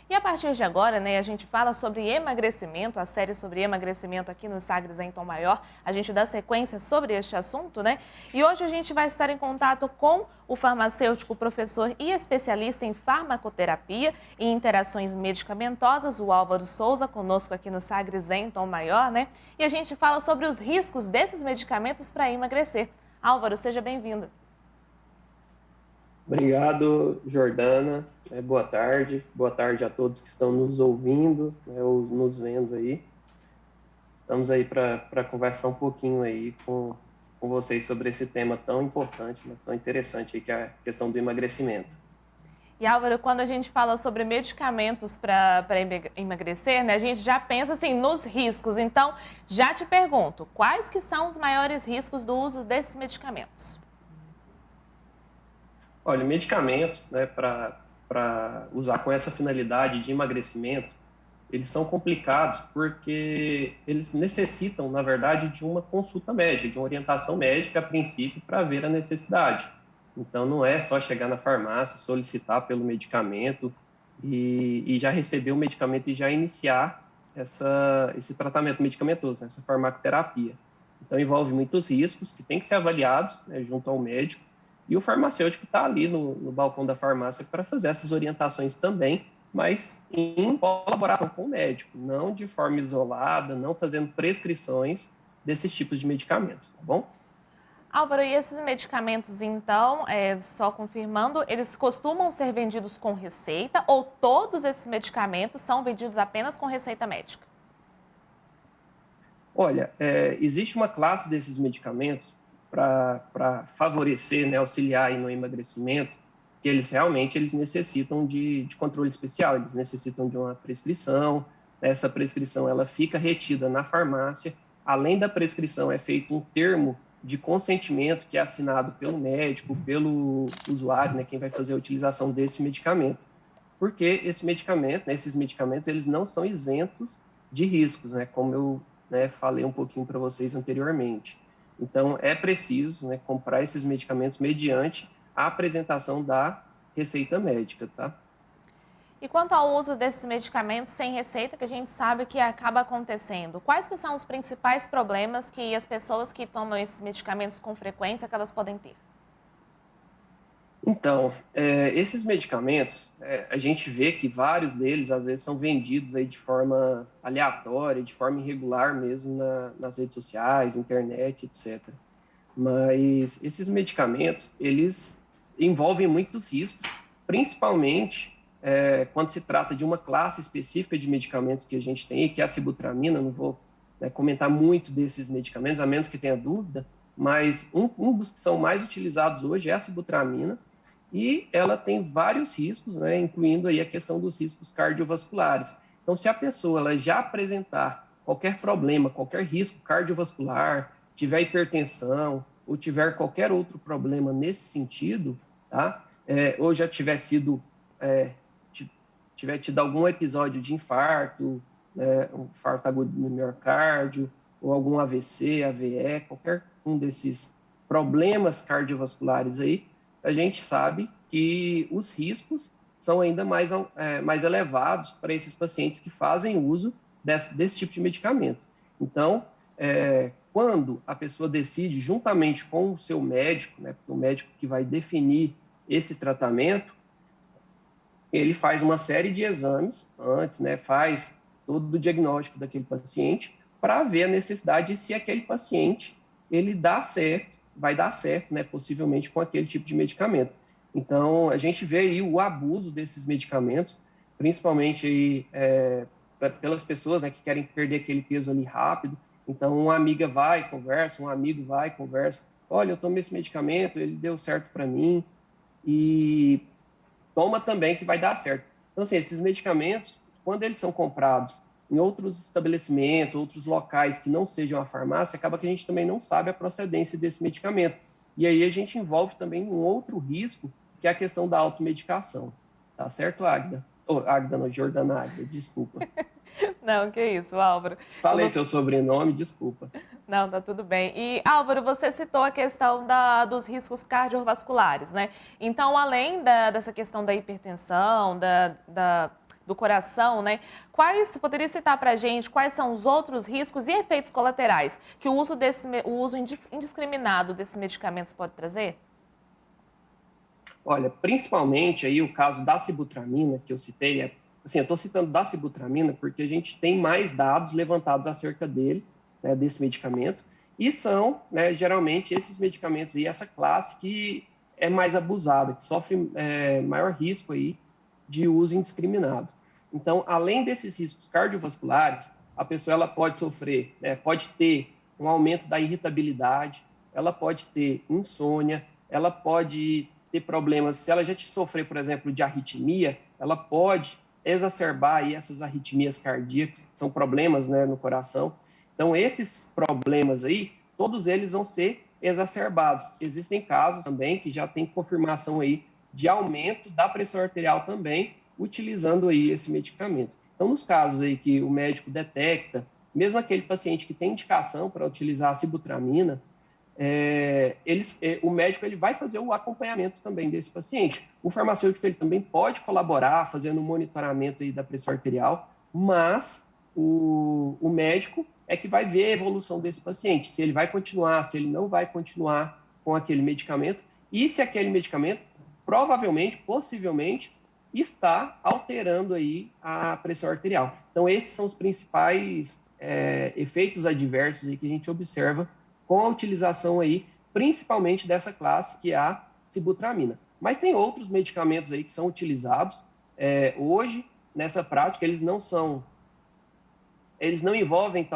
E a partir de agora, né, a gente fala sobre emagrecimento, a série sobre emagrecimento aqui no Sagres em Tom Maior. A gente dá sequência sobre este assunto, né? E hoje a gente vai estar em contato com o farmacêutico, professor e especialista em farmacoterapia e interações medicamentosas, o Álvaro Souza, conosco aqui no Sagres em Tom Maior, né? E a gente fala sobre os riscos desses medicamentos para emagrecer. Álvaro, seja bem-vindo. Obrigado, Jordana. Boa tarde. Boa tarde a todos que estão nos ouvindo, né, ou nos vendo aí. Estamos aí para conversar um pouquinho aí com vocês sobre esse tema tão importante, né, tão interessante aí, que é a questão do emagrecimento. E Álvaro, quando a gente fala sobre medicamentos para emagrecer, né, a gente já pensa assim nos riscos. Então, já te pergunto, quais que são os maiores riscos do uso desses medicamentos? Olha, medicamentos, né, para usar com essa finalidade de emagrecimento, eles são complicados porque eles necessitam, na verdade, de uma consulta médica, de uma orientação médica, a princípio, para ver a necessidade. Então, não é só chegar na farmácia, solicitar pelo medicamento e já receber o medicamento e já iniciar esse tratamento medicamentoso, essa farmacoterapia. Então, envolve muitos riscos que têm que ser avaliados, né, junto ao médico, e o farmacêutico está ali no balcão da farmácia para fazer essas orientações também, mas em colaboração com o médico, não de forma isolada, não fazendo prescrições desses tipos de medicamentos, tá bom? Álvaro, e esses medicamentos, então, só confirmando, eles costumam ser vendidos com receita ou todos esses medicamentos são vendidos apenas com receita médica? Olha, existe uma classe desses medicamentos para favorecer, né, auxiliar aí no emagrecimento, que eles necessitam de controle especial, eles necessitam de uma prescrição, essa prescrição ela fica retida na farmácia, além da prescrição é feito um termo de consentimento que é assinado pelo médico, pelo usuário, né, quem vai fazer a utilização desse medicamento, porque esse medicamento, né, esses medicamentos, eles não são isentos de riscos, né, como eu, né, falei um pouquinho para vocês anteriormente. Então, é preciso, né, comprar esses medicamentos mediante a apresentação da receita médica, tá? E quanto ao uso desses medicamentos sem receita, que a gente sabe que acaba acontecendo, quais que são os principais problemas que as pessoas que tomam esses medicamentos com frequência que elas podem ter? Então, esses medicamentos, a gente vê que vários deles, às vezes, são vendidos aí de forma aleatória, de forma irregular mesmo nas redes sociais, internet, etc. Mas esses medicamentos, eles envolvem muitos riscos, principalmente quando se trata de uma classe específica de medicamentos que a gente tem, que é a sibutramina. Não vou, né, comentar muito desses medicamentos, a menos que tenha dúvida, mas um dos que são mais utilizados hoje é a sibutramina, e ela tem vários riscos, né, incluindo aí a questão dos riscos cardiovasculares. Então, se a pessoa ela já apresentar qualquer problema, qualquer risco cardiovascular, tiver hipertensão ou tiver qualquer outro problema nesse sentido, tá? Ou já tiver tiver tido algum episódio de infarto, né, um infarto agudo no miocárdio, ou algum AVC, AVE, qualquer um desses problemas cardiovasculares aí, a gente sabe que os riscos são ainda mais elevados para esses pacientes que fazem uso desse tipo de medicamento. Então, quando a pessoa decide, juntamente com o seu médico, né, o médico que vai definir esse tratamento, ele faz uma série de exames antes, né, faz todo o diagnóstico daquele paciente para ver a necessidade e se aquele paciente ele vai dar certo, né, possivelmente com aquele tipo de medicamento. Então, a gente vê aí o abuso desses medicamentos, principalmente aí, pelas pessoas, né, que querem perder aquele peso ali rápido. Então, uma amiga vai, conversa, um amigo vai, conversa. Olha, eu tomei esse medicamento, ele deu certo para mim, e toma também que vai dar certo. Então, assim, esses medicamentos, quando eles são comprados em outros estabelecimentos, outros locais que não sejam a farmácia, acaba que a gente também não sabe a procedência desse medicamento. E aí a gente envolve também um outro risco, que é a questão da automedicação. Tá certo, Águida? Águida não, Jordana Águida, desculpa. Não, que isso, Álvaro. Falei seu sobrenome, desculpa. Não, tá tudo bem. E, Álvaro, você citou a questão dos riscos cardiovasculares, né? Então, além dessa questão da hipertensão, do coração, né? Você poderia citar para a gente quais são os outros riscos e efeitos colaterais que o uso indiscriminado desses medicamentos pode trazer? Olha, principalmente aí o caso da sibutramina, que eu citei, assim, eu estou citando da sibutramina porque a gente tem mais dados levantados acerca dele, né, desse medicamento, e são, né, geralmente, esses medicamentos aí, essa classe que é mais abusada, que sofre maior risco aí de uso indiscriminado. Então, além desses riscos cardiovasculares, a pessoa ela pode sofrer, né, pode ter um aumento da irritabilidade, ela pode ter insônia, ela pode ter problemas, se ela já te sofrer, por exemplo, de arritmia, ela pode exacerbar aí essas arritmias cardíacas, são problemas, né, no coração. Então, esses problemas aí, todos eles vão ser exacerbados. Existem casos também que já tem confirmação aí de aumento da pressão arterial também, utilizando aí esse medicamento. Então, nos casos aí que o médico detecta, mesmo aquele paciente que tem indicação para utilizar a sibutramina, o médico ele vai fazer o acompanhamento também desse paciente. O farmacêutico ele também pode colaborar fazendo o monitoramento aí da pressão arterial, mas o médico é que vai ver a evolução desse paciente, se ele vai continuar, se ele não vai continuar com aquele medicamento, e se aquele medicamento provavelmente, possivelmente, está alterando aí a pressão arterial. Então, esses são os principais efeitos adversos aí que a gente observa com a utilização aí, principalmente dessa classe, que é a sibutramina. Mas tem outros medicamentos aí que são utilizados hoje nessa prática, eles não envolvem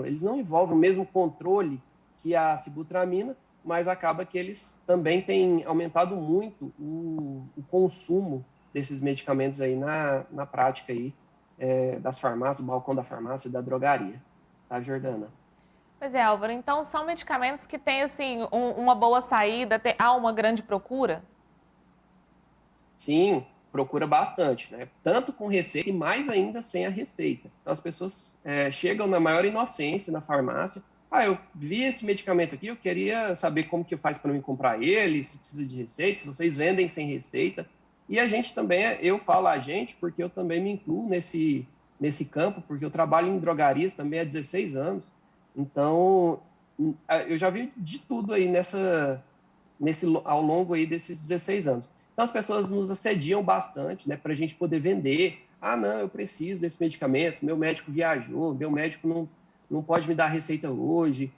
eles não envolvem o mesmo controle que a sibutramina, mas acaba que eles também têm aumentado muito o consumo desses medicamentos aí na prática aí, das farmácias, balcão da farmácia e da drogaria. Tá, Jordana? Pois é, Álvaro, então são medicamentos que têm, assim, uma boa saída, há uma grande procura? Sim, procura bastante, né? Tanto com receita e mais ainda sem a receita. Então, as pessoas chegam na maior inocência na farmácia. Eu vi esse medicamento aqui, eu queria saber como que faz para mim comprar ele, se precisa de receita, se vocês vendem sem receita. E a gente também, eu falo a gente, porque eu também me incluo nesse campo, porque eu trabalho em drogarias também há 16 anos. Então, eu já vi de tudo aí ao longo aí desses 16 anos. Então, as pessoas nos assediam bastante, né, para a gente poder vender. Não, eu preciso desse medicamento, meu médico viajou, meu médico não pode me dar receita hoje,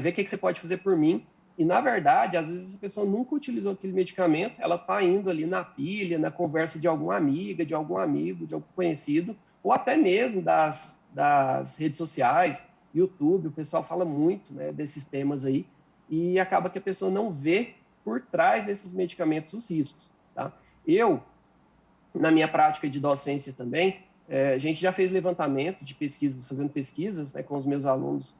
vê o que você pode fazer por mim. E, na verdade, às vezes a pessoa nunca utilizou aquele medicamento, ela está indo ali na pilha, na conversa de alguma amiga, de algum amigo, de algum conhecido, ou até mesmo das redes sociais, YouTube, o pessoal fala muito, né, desses temas aí, e acaba que a pessoa não vê por trás desses medicamentos os riscos. Tá? Eu, na minha prática de docência também, a gente já fez levantamento de pesquisas, fazendo pesquisas, né, com os meus alunos,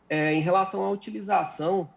em relação à utilização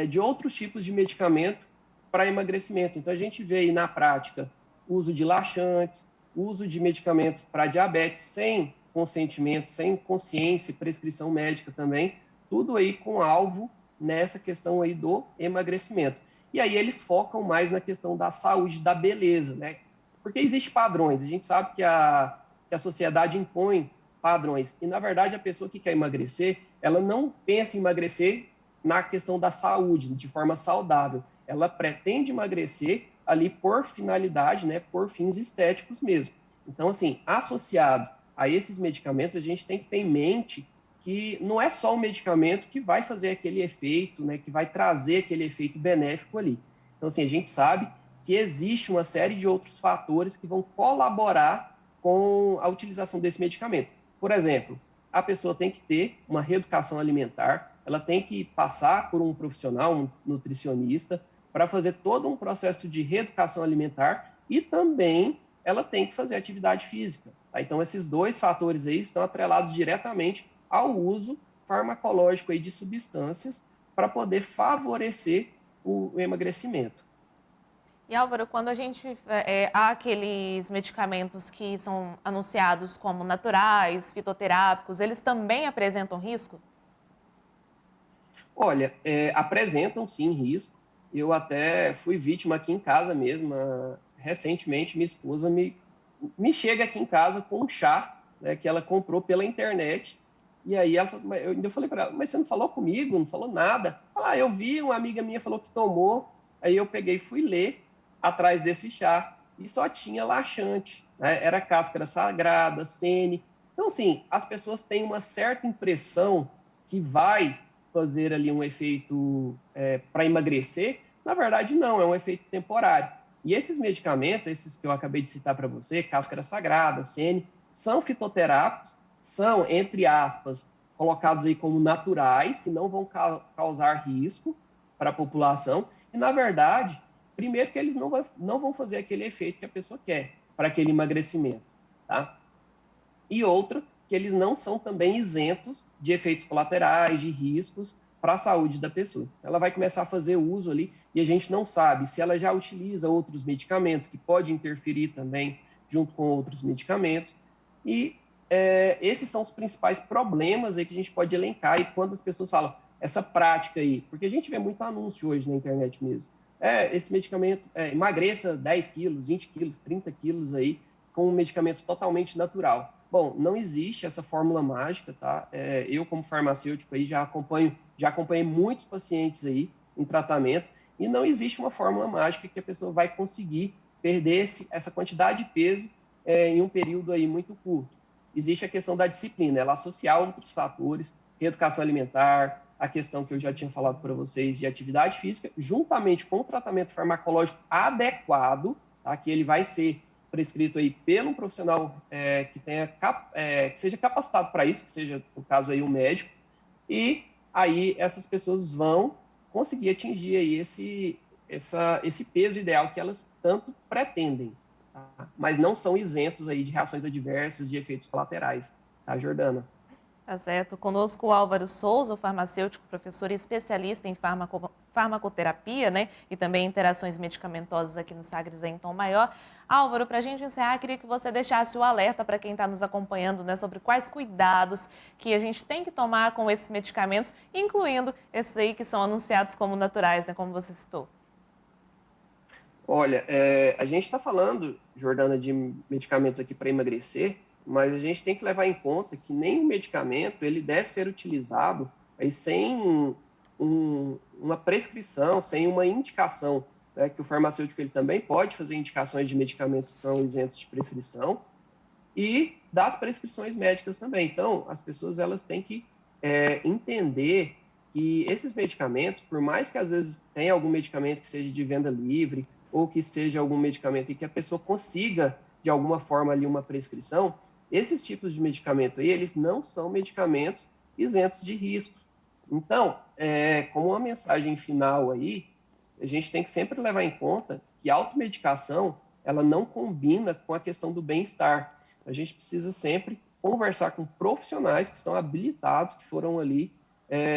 de outros tipos de medicamento para emagrecimento. Então, a gente vê aí na prática o uso de laxantes, uso de medicamentos para diabetes sem consentimento, sem consciência e prescrição médica também, tudo aí com alvo nessa questão aí do emagrecimento. E aí eles focam mais na questão da saúde, da beleza, né? Porque existem padrões, a gente sabe que a sociedade impõe padrões, e na verdade a pessoa que quer emagrecer, ela não pensa em emagrecer na questão da saúde, de forma saudável, ela pretende emagrecer ali por finalidade, né, por fins estéticos mesmo. Então, assim, associado a esses medicamentos, a gente tem que ter em mente que não é só o medicamento que vai fazer aquele efeito, né, que vai trazer aquele efeito benéfico ali. Então, assim, a gente sabe que existe uma série de outros fatores que vão colaborar com a utilização desse medicamento. Por exemplo, a pessoa tem que ter uma reeducação alimentar, ela tem que passar por um profissional, um nutricionista, para fazer todo um processo de reeducação alimentar e também ela tem que fazer atividade física. Tá? Então, esses dois fatores aí estão atrelados diretamente ao uso farmacológico aí de substâncias para poder favorecer o emagrecimento. E Álvaro, quando a gente há aqueles medicamentos que são anunciados como naturais, fitoterápicos, eles também apresentam risco? Olha, apresentam sim risco. Eu até fui vítima aqui em casa mesmo. Recentemente, minha esposa me me chega aqui em casa com um chá, né, que ela comprou pela internet. E aí ela falou, eu falei para ela, mas você não falou comigo, não falou nada. Eu vi, uma amiga minha falou que tomou. Aí eu peguei e fui ler atrás desse chá e só tinha laxante, né? Era cáscara sagrada, sene. Então, assim, as pessoas têm uma certa impressão que vai fazer ali um efeito para emagrecer. Na verdade, não, é um efeito temporário. E esses medicamentos, esses que eu acabei de citar para você, cáscara sagrada, sene, são fitoterápicos, são, entre aspas, colocados aí como naturais, que não vão causar risco para a população. E, na verdade, primeiro que eles não vão fazer aquele efeito que a pessoa quer para aquele emagrecimento, tá? E outra, que eles não são também isentos de efeitos colaterais, de riscos para a saúde da pessoa. Ela vai começar a fazer uso ali e a gente não sabe se ela já utiliza outros medicamentos, que pode interferir também junto com outros medicamentos. E esses são os principais problemas aí que a gente pode elencar. E quando as pessoas falam essa prática aí, porque a gente vê muito anúncio hoje na internet mesmo, esse medicamento emagreça 10 quilos, 20 quilos, 30 quilos aí, com um medicamento totalmente natural. Bom, não existe essa fórmula mágica, tá? Eu, como farmacêutico, aí, já acompanhei muitos pacientes aí em tratamento e não existe uma fórmula mágica que a pessoa vai conseguir perder essa quantidade de peso em um período aí muito curto. Existe a questão da disciplina, ela associar outros fatores, reeducação alimentar, a questão que eu já tinha falado para vocês de atividade física, juntamente com o tratamento farmacológico adequado, tá? Que ele vai ser prescrito aí pelo profissional que seja capacitado para isso, que seja, no caso aí, um médico, e aí essas pessoas vão conseguir atingir aí esse peso ideal que elas tanto pretendem, tá? Mas não são isentos aí de reações adversas, de efeitos colaterais, tá, Jordana? Tá certo. Conosco o Álvaro Souza, o farmacêutico, professor e especialista em farmacoterapia, né? E também interações medicamentosas aqui no Sagres em Tom Maior. Álvaro, para a gente encerrar, queria que você deixasse o alerta para quem está nos acompanhando, né? Sobre quais cuidados que a gente tem que tomar com esses medicamentos, incluindo esses aí que são anunciados como naturais, né? Como você citou. Olha, a gente está falando, Jordana, de medicamentos aqui para emagrecer, mas a gente tem que levar em conta que nenhum medicamento ele deve ser utilizado aí sem uma prescrição, sem uma indicação, né, que o farmacêutico ele também pode fazer indicações de medicamentos que são isentos de prescrição e das prescrições médicas também. Então, as pessoas elas têm que entender que esses medicamentos, por mais que às vezes tenha algum medicamento que seja de venda livre ou que seja algum medicamento e que a pessoa consiga de alguma forma ali uma prescrição, esses tipos de medicamento aí, eles não são medicamentos isentos de risco. Então, como uma mensagem final aí, a gente tem que sempre levar em conta que a automedicação, ela não combina com a questão do bem-estar. A gente precisa sempre conversar com profissionais que estão habilitados, que foram ali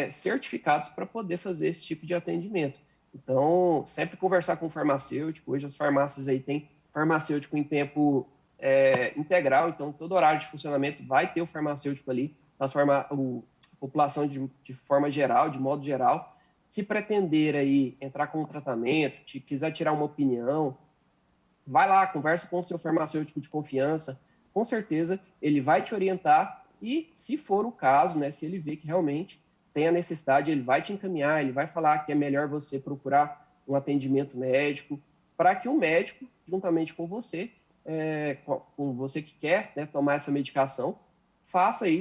certificados para poder fazer esse tipo de atendimento. Então, sempre conversar com o farmacêutico. Hoje as farmácias aí têm farmacêutico em tempo integral, então todo horário de funcionamento vai ter o farmacêutico ali, a população de forma geral, de modo geral. Se pretender aí entrar com um tratamento, quiser tirar uma opinião, vai lá, conversa com o seu farmacêutico de confiança, com certeza ele vai te orientar e, se for o caso, né, se ele vê que realmente tem a necessidade, ele vai te encaminhar, ele vai falar que é melhor você procurar um atendimento médico, para que o médico, juntamente com você que quer, né, tomar essa medicação,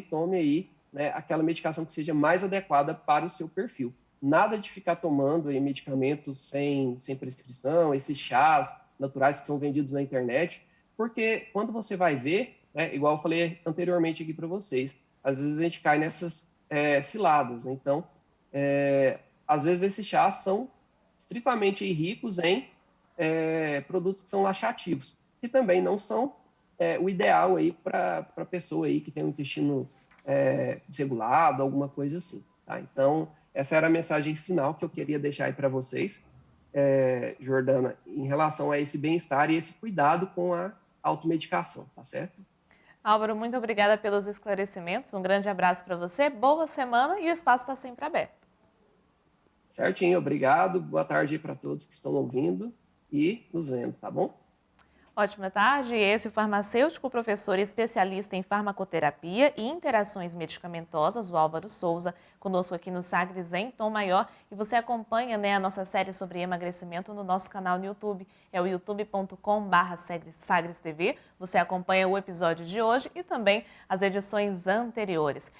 tome aí, né, aquela medicação que seja mais adequada para o seu perfil. Nada de ficar tomando aí medicamentos sem prescrição, esses chás naturais que são vendidos na internet, porque quando você vai ver, né, igual eu falei anteriormente aqui para vocês, às vezes a gente cai nessas ciladas. Então, às vezes esses chás são estritamente ricos em produtos que são laxativos, que também não são o ideal aí para a pessoa aí que tem um intestino desregulado, alguma coisa assim, tá? Então, essa era a mensagem final que eu queria deixar aí para vocês, Jordana, em relação a esse bem-estar e esse cuidado com a automedicação, tá certo? Álvaro, muito obrigada pelos esclarecimentos, um grande abraço para você, boa semana e o espaço está sempre aberto. Certinho, obrigado, boa tarde aí para todos que estão ouvindo e nos vendo, tá bom? Ótima tarde. Esse é o farmacêutico, professor e especialista em farmacoterapia e interações medicamentosas, o Álvaro Souza, conosco aqui no Sagres em Tom Maior. E você acompanha, né, a nossa série sobre emagrecimento no nosso canal no YouTube. É o youtube.com/SagresTV. Você acompanha o episódio de hoje e também as edições anteriores.